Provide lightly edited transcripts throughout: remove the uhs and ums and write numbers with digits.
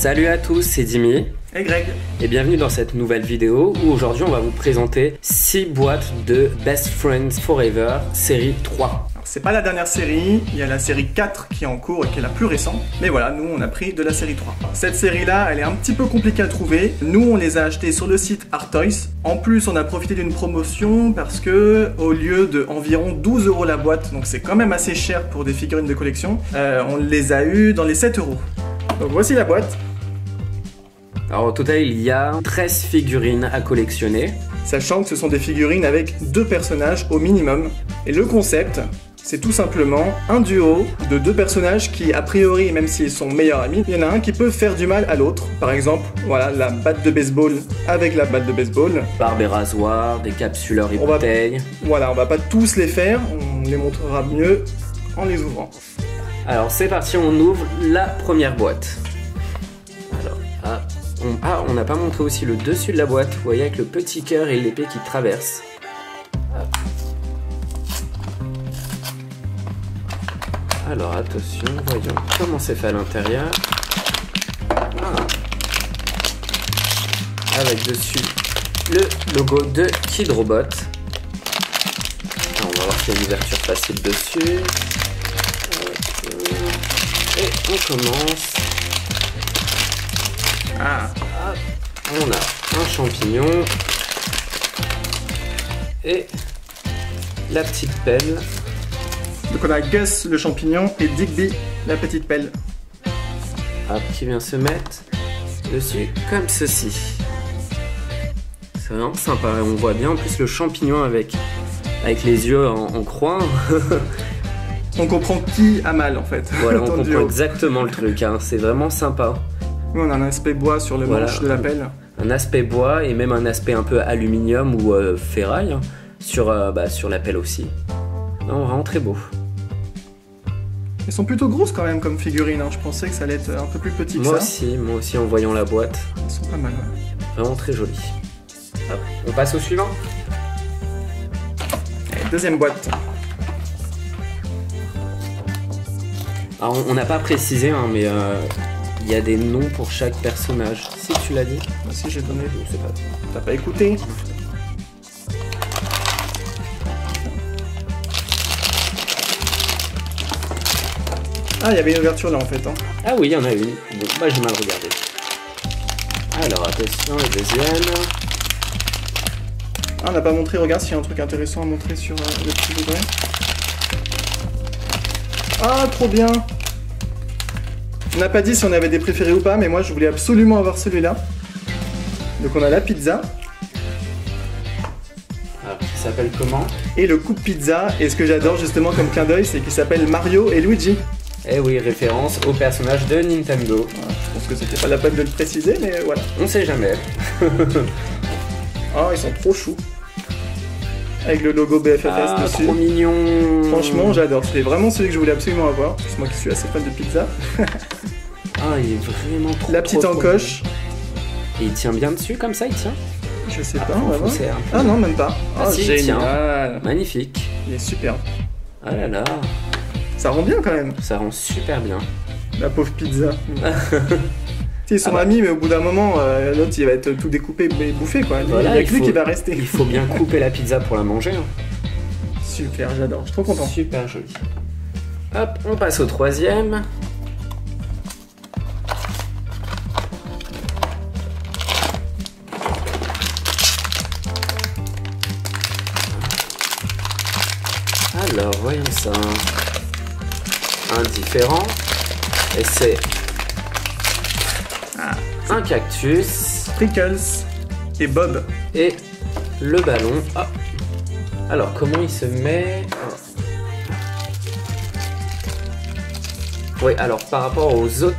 Salut à tous, c'est Dimi et Greg et bienvenue dans cette nouvelle vidéo où aujourd'hui on va vous présenter 6 boîtes de Best Friends Forever série 3. C'est pas la dernière série, il y a la série 4 qui est en cours et qui est la plus récente. Mais voilà, nous on a pris de la série 3. Cette série là, elle est un petit peu compliquée à trouver. Nous on les a achetés sur le site Artoys. En plus on a profité d'une promotion parce que au lieu de environ 12 € la boîte, donc c'est quand même assez cher pour des figurines de collection, on les a eu dans les 7 €. Donc voici la boîte. Alors au total il y a 13 figurines à collectionner. Sachant que ce sont des figurines avec 2 personnages au minimum. Et le concept, c'est tout simplement un duo de 2 personnages qui, a priori, même s'ils sont meilleurs amis, il y en a un qui peut faire du mal à l'autre. Par exemple, voilà, la batte de baseball avec la batte de baseball. Barbe et rasoir, des capsuleurs et bouteilles. Voilà, on va pas tous les faire, on les montrera mieux en les ouvrant. Alors c'est parti, on ouvre la première boîte. Alors, on n'a pas montré aussi le dessus de la boîte, vous voyez, avec le petit cœur et l'épée qui traverse. Alors attention, voyons comment c'est fait à l'intérieur. Avec dessus le logo de Kidrobot. On va voir s'il y a une ouverture facile dessus. Et on commence. On a un champignon et la petite pelle. Donc on a Gus le champignon et Digby la petite pelle. Qui vient se mettre dessus comme ceci. C'est vraiment sympa, on voit bien en plus le champignon avec les yeux en croix. On comprend qui a mal en fait. Voilà, on comprend exactement le truc, hein. C'est vraiment sympa. Oui, on a un aspect bois sur le manche de la pelle. Un aspect bois et même un aspect un peu aluminium ou ferraille, hein, sur la pelle aussi. Non, vraiment très beau. Elles sont plutôt grosses quand même comme figurines, hein. Je pensais que ça allait être un peu plus petit que ça. Moi aussi en voyant la boîte. Elles sont pas mal, ouais. Vraiment très jolies. Hop, on passe au suivant. Allez, deuxième boîte. Alors on n'a pas précisé, hein, mais il y a des noms pour chaque personnage. Si tu l'as dit. Bah si, j'ai donné, je sais pas. T'as pas écouté? Ah, il y avait une ouverture là en fait. Hein. Ah oui, il y en a une. Bon, bah j'ai mal regardé. Alors attention, le deuxième. Ah, on n'a pas montré, regarde s'il y a un truc intéressant à montrer sur le petit livret. Ah, trop bien! On n'a pas dit si on avait des préférés ou pas, mais moi je voulais absolument avoir celui-là. Donc on a la pizza. Alors, qui s'appelle comment? Et le coupe pizza. Et ce que j'adore justement comme clin d'œil, c'est qu'il s'appelle Mario et Luigi. Eh oui, référence au personnage de Nintendo. Voilà, je pense que c'était pas la peine de le préciser, mais voilà. On sait jamais. Oh, ils sont trop choux. Avec le logo BFFS dessus. Trop mignon. Franchement, j'adore. C'était vraiment celui que je voulais absolument avoir. C'est moi qui suis assez fan de pizza. Il est vraiment trop. La petite encoche. Et il tient bien dessus comme ça, il tient? Je sais pas, on va voir. Ah non, même pas. Si, génial. Il tient. Magnifique. Il est superbe. Ah là là. Ça rend bien quand même. Ça rend super bien. La pauvre pizza. Ils sont amis, mais au bout d'un moment, l'autre il va être tout découpé et bouffé quoi. Voilà, il y a que lui qui va rester. Il faut bien couper la pizza pour la manger. Hein. Super, j'adore, je suis trop content. Super joli. Hop, on passe au troisième. Alors, voyons ça. Un différent. Et c'est un cactus, Prickles et Bob. Et le ballon. Alors, comment il se met? Oui, alors par rapport aux autres.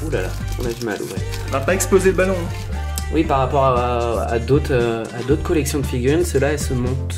Ouh là là, on a du mal à l'ouvrir. On va pas exploser le ballon. Oui, par rapport à d'autres collections de figurines, ceux-là elles se montent.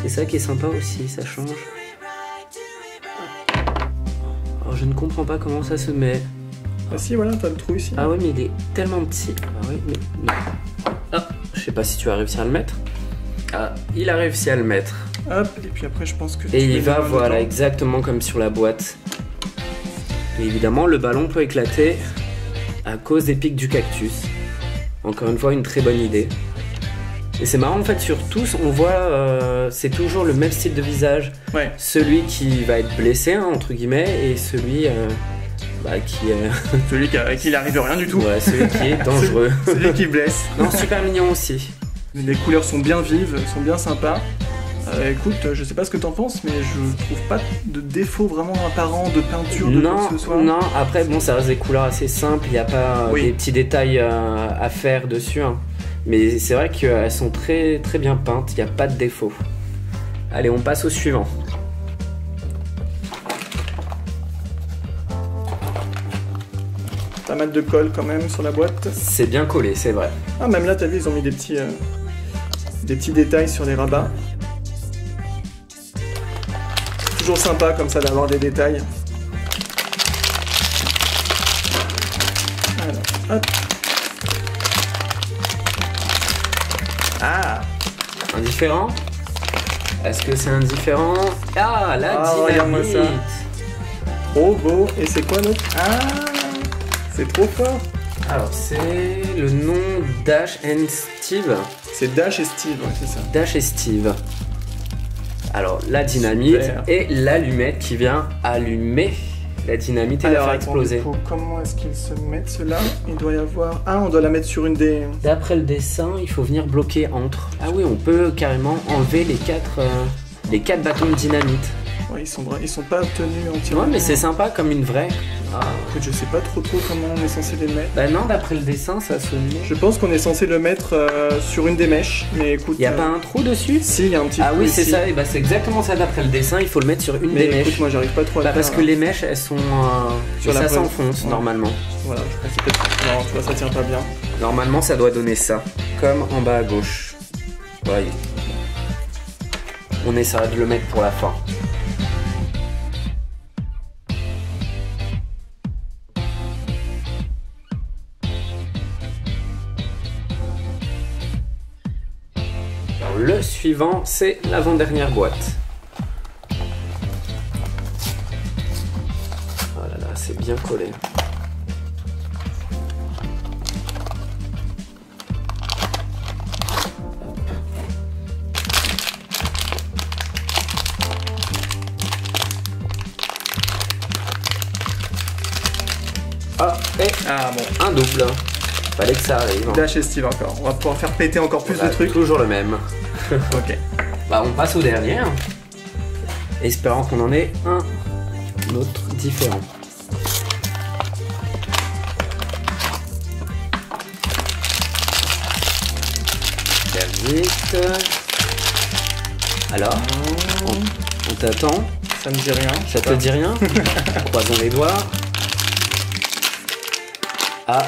C'est ça qui est sympa aussi, ça change. Alors, je ne comprends pas comment ça se met. Ah si, voilà, t'as le trou ici. Ah oui, mais il est tellement petit. Ah oui, mais non. Je sais pas si tu as réussi à le mettre. Ah, il a réussi à le mettre. Hop, et puis après je pense que... Et il va, voilà, exactement comme sur la boîte. Et évidemment, le ballon peut éclater à cause des pics du cactus. Encore une fois, une très bonne idée. Et c'est marrant en fait, sur tous, on voit, c'est toujours le même style de visage. Ouais. Celui qui va être blessé, hein, entre guillemets, et celui qui est... Celui qui n'arrive rien du tout. Ouais, celui qui est dangereux. Celui qui blesse. Non, super mignon aussi. Les couleurs sont bien vives, sont bien sympas. Écoute, je sais pas ce que t'en penses, mais je trouve pas de défaut vraiment apparent de peinture de quoi que ce soit. Non, après, bon, ça reste des couleurs assez simples, il n'y a pas des petits détails à faire dessus. Hein. Mais c'est vrai qu'elles sont très, très bien peintes, il n'y a pas de défaut. Allez, on passe au suivant. Pas mal de colle quand même sur la boîte. C'est bien collé, c'est vrai. Ah, même là, t'as vu, ils ont mis des petits détails sur les rabats. Toujours sympa comme ça d'avoir des détails. Alors, hop. Ah, Indifférent? Est-ce que c'est indifférent? Ah, la regarde-moi dynamite! ça. Trop beau. Et c'est quoi l'autre? Ah, c'est trop fort. Alors, c'est le nom Dash and Steve. C'est Dash et Steve, ouais, c'est ça. Dash et Steve. Alors, la dynamite Super. et l'allumette qui vient allumer la dynamite et la faire exploser. Du coup, comment est-ce qu'ils se mettent ceux-là? Il doit y avoir... Ah, on doit la mettre sur une des... D'après le dessin, il faut venir bloquer entre. Ah oui, on peut carrément enlever les quatre bâtons de dynamite. Ouais, ils sont pas tenus entièrement. Ouais, mais c'est sympa comme une vraie. Ah. Écoute, je sais pas trop comment on est censé les mettre. Bah non, d'après le dessin, ça se met. Je pense qu'on est censé le mettre sur une des mèches, mais écoute... Y a pas un trou dessus? Si, il y a un petit trou. Ah oui, c'est ici. ça, et bah c'est exactement ça d'après le dessin, il faut le mettre sur une des Mais écoute, mèches. moi j'arrive pas trop à le faire. Parce que les mèches, elles sont... Sur ça la s'enfonce ouais. normalement. Voilà, je pense que c'est peut-être... Non, tu vois, ça tient pas bien. Normalement, ça doit donner ça, comme en bas à gauche. Voyez. On essaiera de le mettre pour la fin. Alors, le suivant, c'est l'avant-dernière boîte. Oh là là, c'est bien collé. Ah bon. Un double. Fallait que ça arrive. Dash et Steve encore. On va pouvoir faire péter encore plus de trucs. Toujours le même. Ok. Bah on passe au dernier. Espérant qu'on en ait un autre différent. Faire vite. Alors, on t'attend. Ça me dit rien. Ça te dit rien? Croisons les doigts. Ah.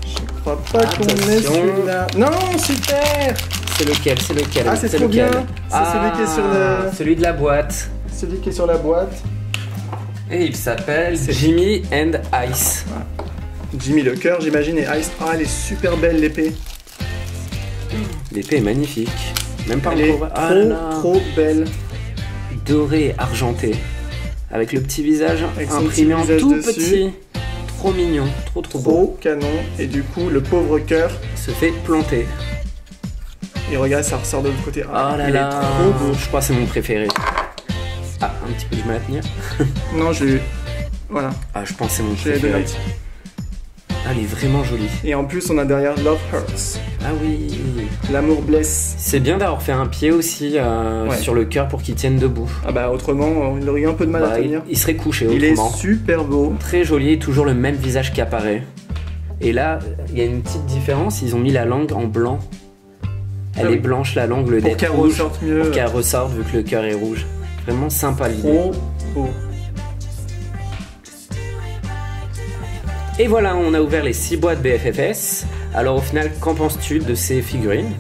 Je crois pas qu'on ait Attention. celui-là. Non, super. C'est lequel? C'est lequel? Ah, c'est trop lequel? bien. C'est celui qui est sur le... Celui de la boîte. Celui qui est sur la boîte. Et il s'appelle Jimmy and Ice. Jimmy le cœur, j'imagine, et Ice. Ah, elle est super belle l'épée. L'épée est magnifique. Même pas Elle est encore. Ah là là. trop belle. Dorée et argentée. Avec le petit visage Avec son imprimé petit en visage tout dessus. petit. Trop mignon. Trop beau. Trop canon. Et du coup, le pauvre cœur, Se fait planter. et regarde, ça ressort de l'autre côté. Oh là il là. est trop beau. Je crois que c'est mon préféré. Ah, un petit peu du mal à tenir. Non, je l'ai eu. Voilà, Ah, je pense que c'est mon je l'ai donné. préféré. Ah, elle est vraiment jolie. Et en plus, on a derrière Love Hurts. Ah oui. L'amour blesse. C'est bien d'avoir fait un pied aussi Ouais. sur le cœur pour qu'il tienne debout. Ah bah autrement, il aurait eu un peu de mal à Bah, tenir. il serait couché Il est autrement. super beau. Très joli et toujours le même visage qui apparaît. Et là, il y a une petite différence, ils ont mis la langue en blanc. Elle Ah est oui. blanche la langue, le Pour d'être qu'elle rouge, ressorte mieux. pour qu'elle ressorte vu que le cœur est rouge. Vraiment sympa l'idée. Trop beau. Et voilà, on a ouvert les 6 boîtes BFFS. Alors au final, qu'en penses-tu de ces figurines?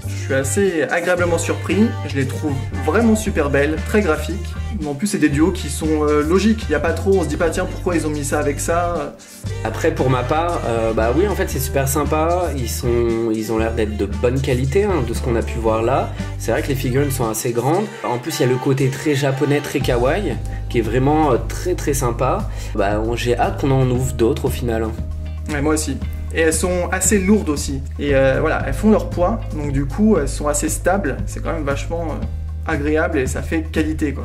Je suis assez agréablement surpris. Je les trouve vraiment super belles, très graphiques. En plus, c'est des duos qui sont logiques. Il n'y a pas trop, on se dit pas tiens pourquoi ils ont mis ça avec ça. Après, pour ma part, bah oui, en fait, c'est super sympa. Ils ont l'air d'être de bonne qualité, hein, de ce qu'on a pu voir là. C'est vrai que les figurines sont assez grandes. En plus, il y a le côté très japonais, très kawaii, qui est vraiment très très sympa. Bah, j'ai hâte qu'on en ouvre d'autres au final. Ouais, moi aussi. Et elles sont assez lourdes aussi. Et voilà, elles font leur poids, donc du coup, elles sont assez stables. C'est quand même vachement agréable et ça fait qualité, quoi.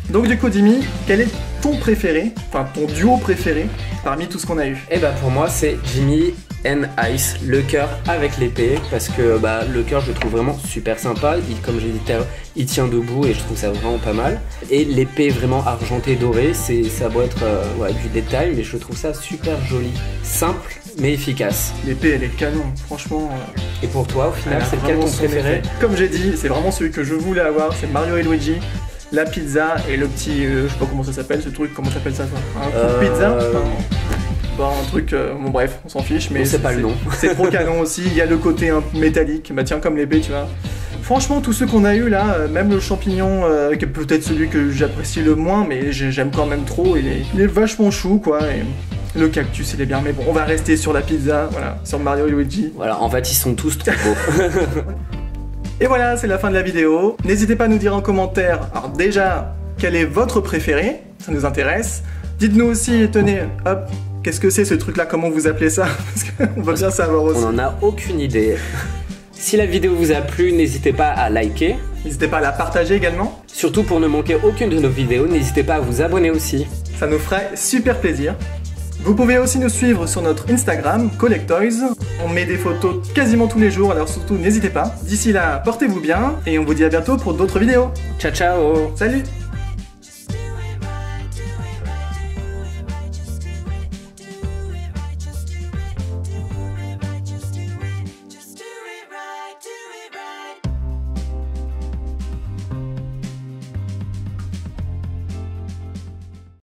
Donc du coup, Dimi, quel est ton préféré, enfin ton duo préféré parmi tout ce qu'on a eu? Et bah pour moi, c'est Jimmy and Ice, le cœur avec l'épée, parce que bah, le cœur, je le trouve vraiment super sympa. Comme j'ai dit tout à l'heure, il tient debout et je trouve ça vraiment pas mal. Et l'épée vraiment argentée dorée, ça doit être ouais, du détail, mais je trouve ça super joli, simple mais efficace. L'épée, elle est canon, franchement. Et pour toi, au final, c'est lequel ton préféré? Comme j'ai dit, c'est vraiment celui que je voulais avoir, c'est Mario et Luigi. La pizza et le petit, je sais pas comment ça s'appelle ce truc, comment t'appelles ça toi? Un coup de pizza? Bah, un truc, bon bref, on s'en fiche, mais c'est pas le nom. C'est trop canon aussi, il y a le côté un peu métallique, bah tiens comme l'épée tu vois. Franchement tous ceux qu'on a eu là, même le champignon, qui est peut-être celui que j'apprécie le moins, mais j'aime quand même trop, il est vachement chou quoi, et le cactus il est bien, mais bon on va rester sur la pizza, voilà, sur Mario et Luigi. Voilà, en fait ils sont tous trop beaux. Et voilà, c'est la fin de la vidéo. N'hésitez pas à nous dire en commentaire, alors déjà, quel est votre préféré? Ça nous intéresse. Dites-nous aussi, tenez, hop, qu'est-ce que c'est ce truc-là? Comment vous appelez ça? Parce qu'on va bien savoir aussi. On n'en a aucune idée. Si la vidéo vous a plu, n'hésitez pas à liker. N'hésitez pas à la partager également. Surtout pour ne manquer aucune de nos vidéos, n'hésitez pas à vous abonner aussi. Ça nous ferait super plaisir. Vous pouvez aussi nous suivre sur notre Instagram, Collectoys. On met des photos quasiment tous les jours, alors surtout n'hésitez pas. D'ici là, portez-vous bien et on vous dit à bientôt pour d'autres vidéos. Ciao ciao. Salut!